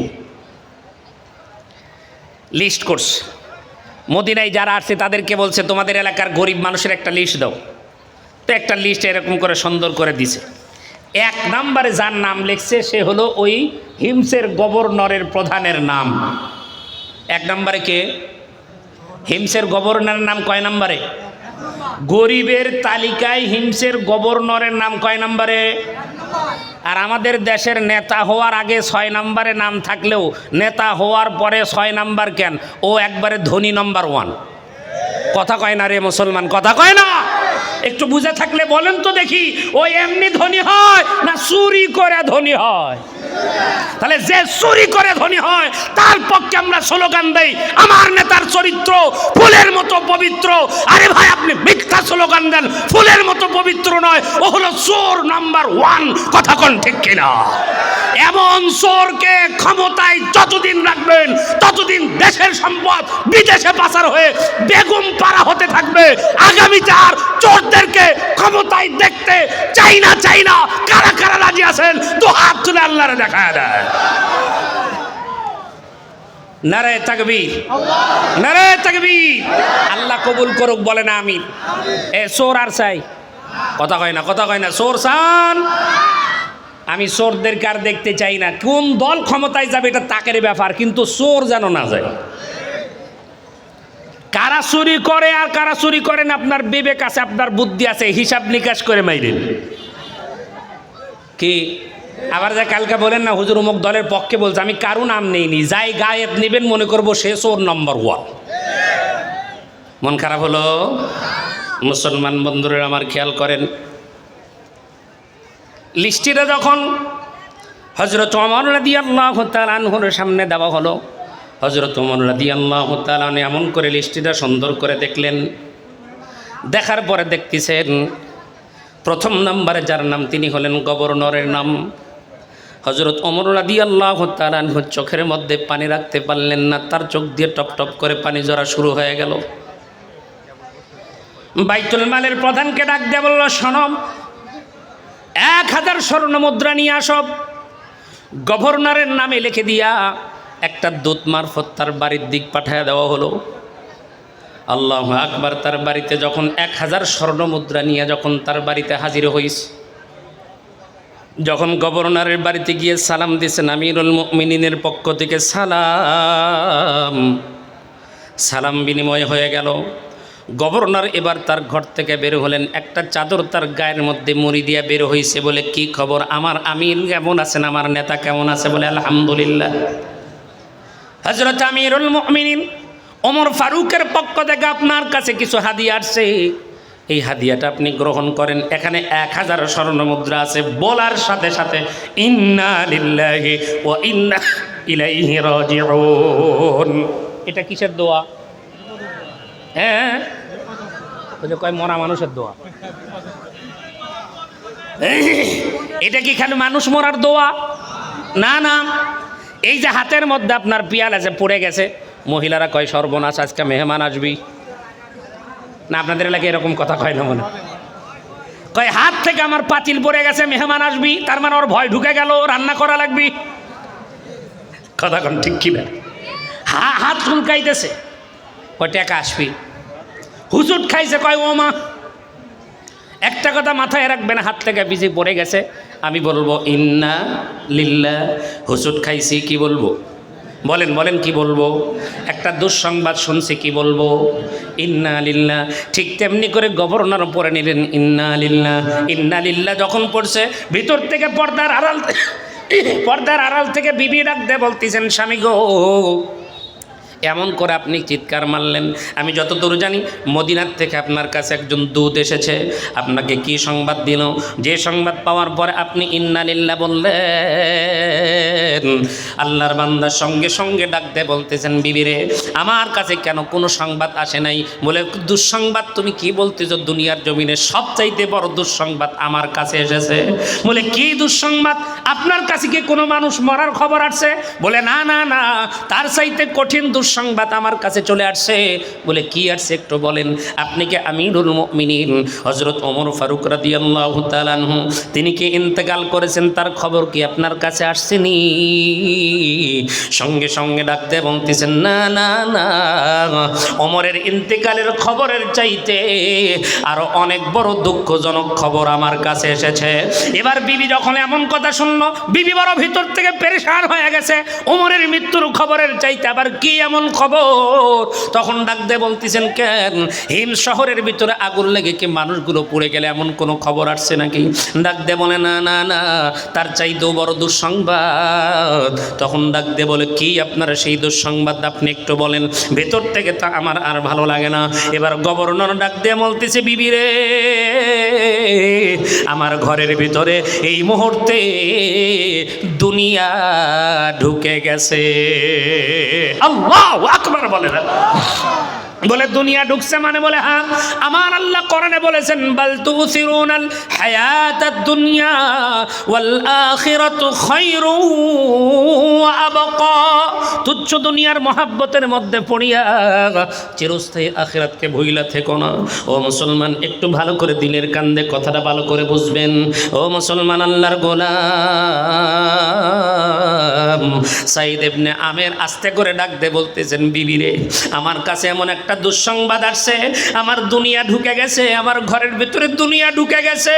লিস্ট করছে, মদিনায় যারা আসছে তাদেরকে বলছে, তোমাদের এলাকার গরিব মানুষের একটা লিস্ট দাও। তো একটা লিস্ট এরকম করে সুন্দর করে দিছে। 1 নম্বরে যার নাম লিখছে সে হলো ওই হিমসের গভর্নরের প্রধানের নাম। 1 নম্বরে কে? হিমসের গভর্নরের নাম কয় নম্বরে? গরিবের তালিকায় হিমসের গভর্নরের নাম কয় নম্বরে? আর আমাদের দেশের নেতা হওয়ার আগে 6 নম্বরে নাম থাকলেও নেতা হওয়ার পরে 6 নম্বর কেন? ও একবারে ধনী নম্বর 1। কথা কয় না রে মুসলমান, কথা কয় না? একটু বুঝে থাকলে বলেন তো দেখি, ও এমনি ধনী হয় না চুরি করে ধনী হয়? তাহলে যে চুরি করে ধনী হয় তার পক্ষে আমরা স্লোগান দেই, আমার নেতার চরিত্র ফুলের মতো পবিত্র। আরে ভাই, আপনি মিথ্যা স্লোগান দেন, ফুলের মতো পবিত্র নয়, ও হলো চোর নাম্বার 1। কথা কোন ঠিক কিনা? এমন চোরকে ক্ষমতায় যতদিন রাখবেন ততদিন দেশের সম্পদ বিদেশে পাচার হয়ে বেগম পাড়া হতে থাকবে। আগামীতে আর চোরদেরকে ক্ষমতায় দেখতে চাই না। কারা কারা রাজি আছেন? তো হাত তুলে আল্লাহরে দেখায় দেয়। নারে তাকবীর, নারে তাকবীর। আল্লাহ কবুল করুক, বলে না আমিন। এ চোর আর চাই? কথা কয় না, কথা কয় না। চোর চান? আমি চোরদেরকে আর দেখতে চাই না। কোন দল ক্ষমতায় যাবে এটা তাকের ব্যাপার, কিন্তু চোর যেন না যায়। কারা চুরি করে আর কারা চুরি করেন, আপনার বিবেক আছে, আপনার বুদ্ধি আছে, হিসাব নিকাশ করে মাইরেন। কি আবার যা কালকে বলেন না, হুজুর অমুক দলের পক্ষে বলছে, আমি কারো নাম নেইনি, যাই গায়েব নেবেন মনে করবো সে চোর নম্বর 1। মন খারাপ হলো? মুসলমান বন্ধুরা আমার, খেয়াল করেন, লিস্টিটা যখন হযরত ওমর রাদিয়াল্লাহু তাআলা আনহুর সামনে দেওয়া হলো, হযরত ওমর রাদিয়াল্লাহু তাআলা এমন করে লিস্টিটা সুন্দর করে দেখলেন। দেখার পরে দেখতেছেন 1 নম্বরে যার নাম তিনি হলেন গভর্নরের নাম। হযরত ওমর রাদিয়াল্লাহু তাআলা আনহুর চোখের মধ্যে পানি রাখতে পারলেন না, তার চোখ দিয়ে টপ টপ করে পানি ঝরা শুরু হয়ে গেল। বাইতুল মালের প্রধানকে ডাক দিয়ে বলল, শোনো, 1000 স্বর্ণ মুদ্রা নিয়ে আসো। গভর্নরের নামে লিখে দিয়া একটা দূত মারফত তার বাড়ির দিক পাঠিয়ে দেওয়া হলো। আল্লাহু আকবার। তার বাড়িতে যখন 1000 স্বর্ণ মুদ্রা নিয়ে যখন তার বাড়িতে হাজির হইছে, যখন গভর্নরের বাড়িতে গিয়ে সালাম দিয়েছেন, আমিরুল মুমিনিনের পক্ষ থেকে সালাম বিনিময় হয়ে গেল। গভর্নর এবার তার ঘর থেকে বের হলেন, একটা চাদর তার গায়ের মধ্যে মুড়ি দিয়ে বের হয়েছে। বলে, কি খবর, আমার আমির কেমন আছেন, আমার নেতা কেমন আছে? বলে, আলহামদুলিল্লাহ। হযরত আমিরুল মুমিনিন ওমর ফারুকের পক্ষ থেকে আপনার কাছে কিছু হাদিয়া আসছে, এই হাদিয়াটা আপনি গ্রহণ করেন। এখানে 1000 স্বর্ণ মুদ্রা আছে। বলার সাথে সাথে ইন্না লিল্লাহি ওয়া ইন্না ইলাইহি রাজিউন। এটা কিসের দোয়া? হ্যাঁ, ওই যে কয় মরা মানুষের দোয়া। এটা কি খালি মানুষ মরার দোয়া? না না, এই যে হাতের মধ্যে আপনার পিয়াল আছে, পড়ে গেছে, মহিলারা কয় সর্বনাশ, আজকে মেহমান আসবি না? আপনাদের এলাকায় এরকম কথা কয় না? মনে কয় হাত থেকে আমার পাতিল পড়ে গেছে, মেহমান আসবি, তার মানে ওর ভয় ঢুকে গেল, রান্না করা লাগবি। কথা কোন ঠিক কিনা? হাত চুলকাইতেছে, কয় টাকা আসবি। হুজুট খাইছে, কয় ও মা। একটা কথা মাথায় রাখবেন, হাত থেকে ভিজে পড়ে গেছে, আমি বলবো ইন্না লিল্লাহ। হুজুট খাইছি, কি বলবো? বলেন বলেন কি বলবো? একটা দুঃসংবাদ শুনছি, কি বলবো? ইন্না লিল্লাহ। ঠিক তেমনি করে গভর্নর পড়ে নিলেন ইন্না লিল্লাহ ইন্না লিল্লাহ। যখন পড়ছে ভিতর থেকে পর্দার আড়াল থেকে বিবি ডাক দিয়ে বলতেছেন, স্বামী গো, এমন করে আপনি চিৎকার মারলেন। আমি যতদূর জানি মদিনার থেকে আপনার কাছে একজন দূত এসেছে, আপনাকে কি সংবাদ দিল? যে সংবাদ পাওয়ার পরে আপনি ইন্না লিল্লাহ বললেন। আল্লাহর বান্দার সঙ্গে সঙ্গে ডাক দিয়ে বলতেছেন, বিবিরে, আমার কাছে কেন কোনো সংবাদ আসে নাই? বলে, দুঃসংবাদ তুমি কি বলতেছো? দুনিয়ার জমিনে সবচাইতে বড় দুঃসংবাদ আমার কাছে এসেছে। বলে, কি দুঃসংবাদ? আপনার কাছে কি কোনো মানুষ মরার খবর আসছে? বলে, না না না, তার চাইতে কঠিন দুঃসংবাদ আমার কাছে চলে আসছে। বলে, কি আসছে একটু বলেন। আপনি কি আমিরুল মুমিনিন হযরত ওমর ফারুক রাদিয়াল্লাহু তাআলা আনহু তিনি কি ইন্তেকাল করেছেন, তার খবর কি আপনার কাছে আসছেনি? সঙ্গে সঙ্গে ডাকতে বলতেছেন, না না না, ওমরের ইন্তেকালের খবরের চাইতে আরো অনেক বড় দুঃখজনক খবর আমার কাছে এসেছে। এবার বিবি যখন এমন কথা শুনলো, বিবি বড় ভিতর থেকে পেরেশান হয়ে গেছে। ওমরের মৃত্যুর খবরের চাইতে আবার কি এমন খবর? তখন ডাক দিয়ে বলতেছেন, কেন হিম শহরের ভিতরে আগুন লেগে কি মানুষগুলো পুড়ে গেলে এমন কোনো খবর আসছে নাকি? ডাক দিয়ে বলে, না না না, তার চাইতেও বড় দুঃসংবাদ। তখন ডাক দিয়ে বলে, কি আপনারা সেই দুঃসংবাদ আপনি একটু বলেন, ভেতর থেকে তা আমার আর ভালো লাগে না। এবার গভর্নর ডাক দিয়ে বলতেছে, বিবি রে, আমার ঘরের ভিতরে এই মুহূর্তে দুনিয়া ঢুকে গেছে। আল্লাহু আকবার বলে না? বলে, দুনিয়া ঢুকছে মানে? বলে, হ্যাঁ, আমার আল্লাহ কোরআনে বলেছেন, বাল তুসিরুনাল হায়াতাদ দুনিয়া ওয়াল আখিরাতু খায়রু ওয়া আবকা। তুচ্ছ দুনিয়ার মহাব্বতের মধ্যে পড়িয়া চিরস্থায়ী আখিরাতকে ভুইলা থেকো না। ও মুসলমান, একটু ভালো করে দিলের কান্দে কথাটা ভালো করে বুঝবেন। ও মুসলমান, আল্লাহর গোলাম সাইদ ইবনে আমের আস্তে করে ডাক দিয়ে বলতেছেন, বিবি রে, আমার কাছে এমন একটা দুঃসংবাদ আসছে, আমার দুনিয়া ঢুকে গেছে, আমার ঘরের ভিতরে দুনিয়া ঢুকে গেছে।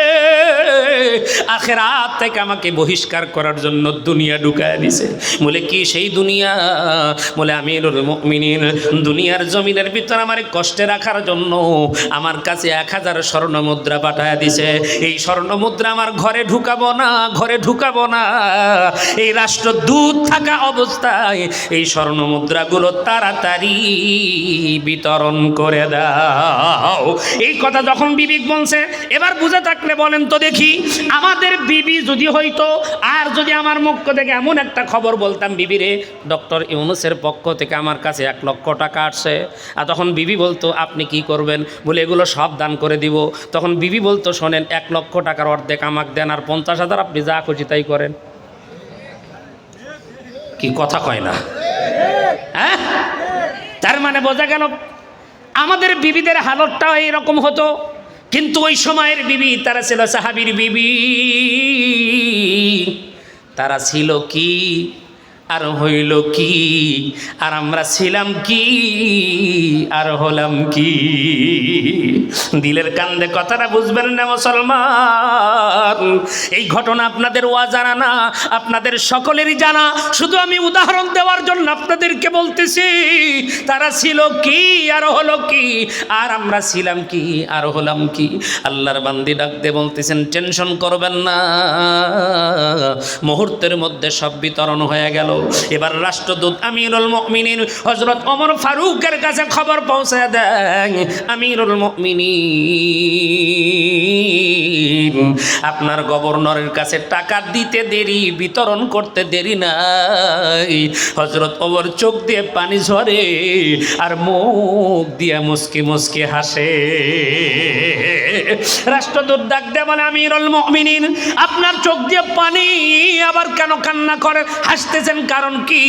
আখিরাত থেকে আমাকে বহিষ্কার করার জন্য দুনিয়া ঢুকায় দিছে। বলে, কি সেই দুনিয়া? বলে, আমিরুল মুমিনিন দুনিয়ার জমিনের ভিতর আমার কষ্টে রাখার জন্য আমার কাছে 1000 স্বর্ণ মুদ্রা পাঠায় দিছে। এই স্বর্ণ মুদ্রা আমার ঘরে ঢুকাবো না, ঘরে ঢুকাবো না। এই রাষ্ট্রদূত থাকা অবস্থায় এই স্বর্ণ মুদ্রাগুলো তাড়াতাড়ি বিতরণ করে দাও। এই কথা যখন বিবি বলছে, এবার বুঝে থাকলে বলেন তো দেখি, আমাদের বিবি যদি হইতো, আর যদি আমার পক্ষ থেকে এমন একটা খবর বলতাম, বিবি রে, ডক্টর ইউনূসের পক্ষ থেকে আমার কাছে 1 লক্ষ টাকা আসছে, আর তখন বিবি বলতো, আপনি কি করবেন? বলে, এগুলো সব দান করে দিব। তখন বিবি বলতো, শোনেন, 1 লক্ষ টাকার অর্ধেক আমাকে দেন, আর 50,000 আপনি যা খুশি তাই করেন। কি কথা কয় না? হ্যাঁ, তার মানে বোঝা গেল আমাদের বিবিদের হালতটাও এইরকম হতো। কিন্তু ওই সময়ের বিবি, তারা ছিল সাহাবীর বিবি, তারা ছিল কি আর হইল কি, আর আমরা ছিলাম কি আর হলাম কি। দিলের কান্দে কথাটা বুঝবেন না মুসলমান। এই ঘটনা আপনাদের অজানা না, আপনাদের সকলেরই জানা। শুধু আমি উদাহরণ দেওয়ার জন্য আপনাদেরকে বলতেছি, তারা ছিল কি আর হলো কি, আর আমরা ছিলাম কি আর হলাম কি। আল্লাহর বান্দি ডাকতে বলতেছেন, টেনশন করবেন না, মুহূর্তের মধ্যে সব বিতরণ হয়ে গেল। এবার রাষ্ট্রদূত আমিরুল মুমিনিন হযরত ওমর ফারুকের কাছে খবর পৌঁছে দেন, আমিরুল মুমিনিন, আপনার গভর্নরের কাছে টাকা দিতে দেরি, বিতরণ করতে দেরি নাই। হযরত ওমর চোখ দিয়ে পানি ঝরে আর মুখ দিয়ে মুস্কি মুস্কি হাসে। রাষ্ট্রদূত ডাক দিয়ে বলে, আমিরুল মুমিনিন, আপনার চোখ দিয়ে পানি, আবার কেন কান্না করে হাসতেছেন, কারণ কি?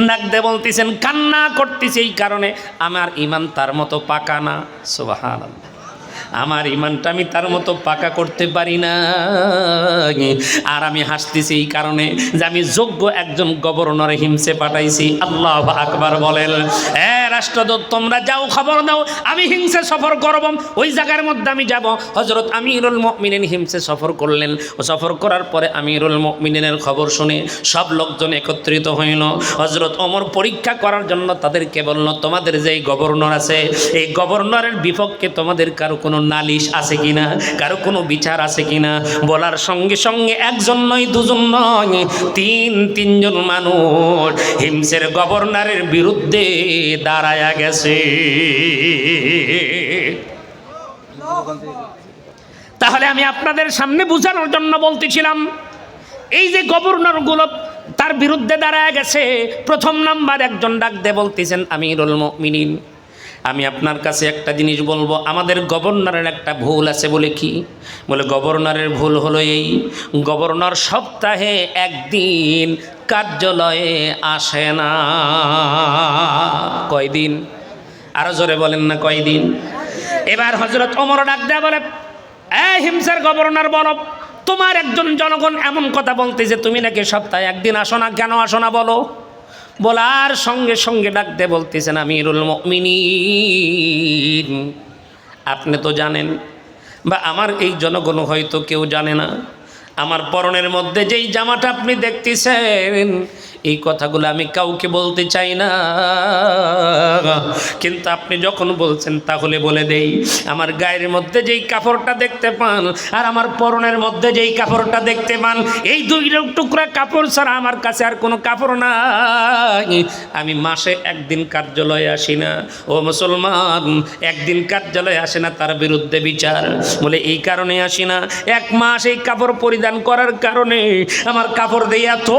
ডাক দিয়ে বলতেছেন, কান্না করতেছি এই কারণে আমার ঈমান তার মতো পাকা না। সুবহানাল্লাহ। আমার ইমানটা আমি তার মতো পাকা করতে পারি না। আর আমি হাসতেছি এই কারণে যে আমি যোগ্য একজন গভর্নর হিমসে পাঠাইছি। আল্লাহু আকবার বলেন। রাষ্ট্রদূত তোমরা যাও, খবর দাও, আমি হিমসে সফর করব, ওই জায়গার মধ্যে আমি যাব। হযরত আমিরুল মুমিনিন হিমসে সফর করলেন। ও সফর করার পরে আমিরুল মুমিনিনের খবর শুনে সব লোকজন একত্রিত হইল। হযরত ওমর পরীক্ষা করার জন্য তাদেরকে বলল, তোমাদের যে গভর্নর আছে, এই গভর্নরের বিপক্ষে তোমাদের কারো কোনো নালিশ আছে কিনা, কারো কোনো বিচার আছে কিনা। বলার সঙ্গে সঙ্গে একজন নয়, দুজন নয়, তিনজন মানুষ হিমসের গভর্নরের বিরুদ্ধে দাঁড়ায়া গেছে। তাহলে আমি আপনাদের সামনে বোঝানোর জন্য বলতেছিলাম, এই যে গভর্নরগুলো তার বিরুদ্ধে দাঁড়ায় গেছে, প্রথম নাম্বার একজন ডাক দিয়ে বলতেছেন, আমিরুল মুমিনিন, আমি আপনার কাছে একটা জিনিস বলবো, আমাদের গভর্নরের একটা ভুল আছে। বলে কি? বলে গভর্নরের ভুল হলো এই, গভর্নর সপ্তাহে একদিন কার্যালয়ে আসে না। কয়দিন? আরো জোরে বলেন না, কয়দিন? এবার হযরত ওমর ডাক দেয়া বলে, এই হিমসার গভর্নর, বলো, তোমার একজন জনগণ এমন কথা বলতে যে তুমি নাকি সপ্তাহে একদিন আসো না, কেন আসো না বলো। বলার সঙ্গে সঙ্গে ডাক দিয়ে বলতেছেন, আমিরুল মুমিনিন, আপনি তো জানেন, বা আমার এই জনগণ হয়তো কেউ জানে না, আমার পরনের মধ্যে যেই জামাটা আপনি দেখতেছেন, এই কথাগুলো আমি কাউকে বলতে চাই না, কিন্তু আপনি যখন বলছেন তাহলে বলে দেই। আমার গায়ের মধ্যে যেই কাপড়টা দেখতে পান আর আমার পরনের মধ্যে যেই কাপড়টা দেখতে পান, এই দুই টুকরা কাপড় ছাড়া আমার কাছে আর কোনো কাপড় নাই। আমি মাসে একদিন কার্যালয়ে আসি না। ও মুসলমান, একদিন কার্যালয়ে আসে না, তার বিরুদ্ধে বিচার। বলে এই কারণে আসি না, এক মাস এই কাপড় পরিধান করার কারণে আমার কাপড় দিয়ে এত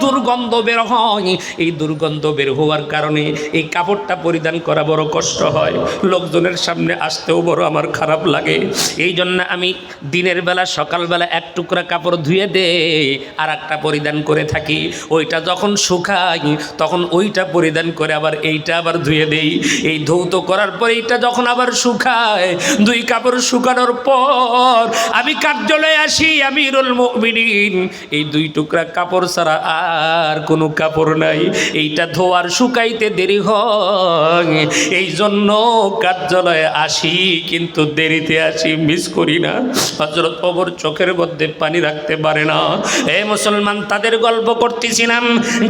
দুর্গন্ধ বের হয়, এই দুর্গন্ধ বের হওয়ার কারণে এই কাপড়টা পরিধান করা বড় কষ্ট হয়, লোকজনের সামনে আসতেও বড় আমার খারাপ লাগে। এই জন্য আমি দিনের বেলা, সকালবেলা এক টুকরা কাপড় ধুয়ে দেই আর একটা পরিধান করে থাকি, ওইটা যখন শুকাই তখন ওইটা পরিধান করে আবার এইটা আবার ধুয়ে দেই। এই ধৌত করার পর এইটা যখন আবার শুকায়, দুই কাপড় শুকানোর পর আমি কার্যালয়ে আসি, আমিরুল মুমিনিন, এই দুই টুকরা কাপড় ছাড়া আর কোনো কাপড় নাই। এইটা ধোয়ার শুকাইতে দেরি হয়, এই জন্য কার্যালয়ে আসি, কিন্তু দেরিতে আসি, মিস করি না। হযরত ওমর চোখের মধ্যে পানি রাখতে পারে না। এ মুসলমান, তাদের গল্প করতেছিলাম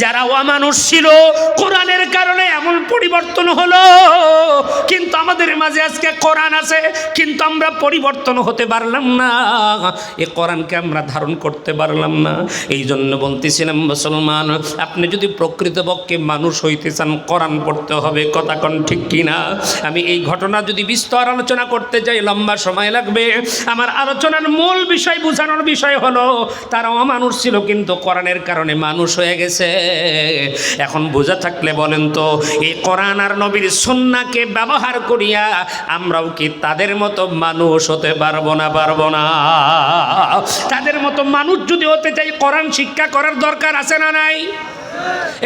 যারা অমানুষ ছিল, কোরআনের কারণে এমন পরিবর্তন হলো। কিন্তু আমাদের মাঝে আজকে কোরআন আছে, কিন্তু আমরা পরিবর্তন হতে পারলাম না, এ কোরআনকে আমরা ধারণ করতে পারলাম না। এই জন্য বলতেছিলাম মুসলমান, আপনি যদি প্রকৃতপক্ষে মানুষ হইতে চান, কোরআন পড়তে হবে। কথা কোন ঠিক কিনা? আমি এই ঘটনা যদি বিস্তর আলোচনা করতে চাই, লম্বা সময় লাগবে। আমার আলোচনার মূল বিষয়, বোঝানোর বিষয় হলো, তারা অমানুষ ছিল কিন্তু কোরআনের কারণে মানুষ হয়ে গেছে। এখন বোঝা থাকলে বলেন তো, এই কোরআন আর নবীর সুন্নাহকে ব্যবহার করিয়া আমরাও কি তাদের মতো মানুষ হতে পারবো না? পারবো না। তাদের মতো মানুষ যদি হতে চাই, কোরআন শিক্ষা করার দরকার আছে না নাই?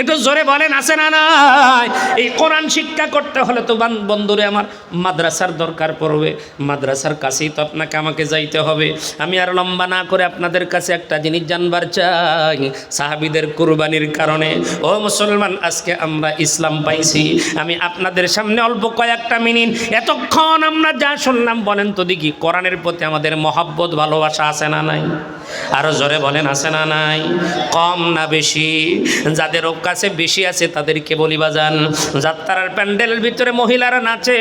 একটু জোরে বলেন, আছে না নাই? এই কোরআন শিক্ষা করতে হলে তো বন্ধুরে আমার মাদ্রাসার দরকার পড়বে। মাদ্রাসার কাছেই তো আপনাকে আমাকে যাইতে হবে। আমি আর লম্বা না করে আপনাদের কাছে একটা জিনিস জানবার চাই, সাহাবীদের কুরবানির কারণে ও মুসলমান আজকে আমরা ইসলাম পাইছি। আমি আপনাদের সামনে অল্প কয়েকটা মিনিট, এতক্ষণ আমরা যা শুনলাম, বলেন তো দেখি কোরআনের প্রতি আমাদের মহব্বত, ভালোবাসা আছে না নাই? আরো জোরে বলেন, আছে না নাই? কম না বেশি? যাদের কাছে বেশি আছে তাদেরকে বলি, বাজান, যাত্রার প্যান্ডেলের ভিতরে মহিলারা নাচে,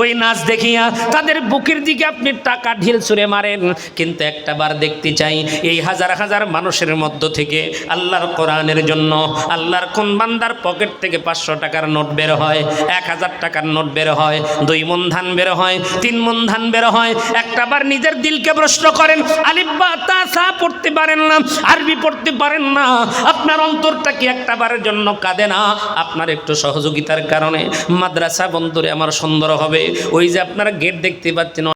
ওই নাচ দেখিয়া তাদের বুকের দিকে আপনি টাকা ঢিল ছুঁড়ে মারেন, কিন্তু একটা বার দেখতে চাই এই হাজার হাজার মানুষের মধ্য থেকে আল্লাহর কোরআনের জন্য আল্লাহর কোন বান্দার পকেট থেকে 500 টাকার নোট বের হয়, 1000 টাকার নোট বের হয়, 2 মণ ধান বের হয়, 3 মণ ধান বের হয়। একটা বার নিজের দিলকে প্রশ্ন করেন, আলিফ বা তা সা পড়তে পারেন না, আরবি পড়তে পারেন না, আপনার অন্তরটা কি একটা বারের জন্য কাঁদে না? আপনার একটু সহযোগিতার কারণে মাদ্রাসা বন্ধুরে আমার সুন্দর হবে। ওই যে আপনারা গেট দেখতে পাচ্ছেন,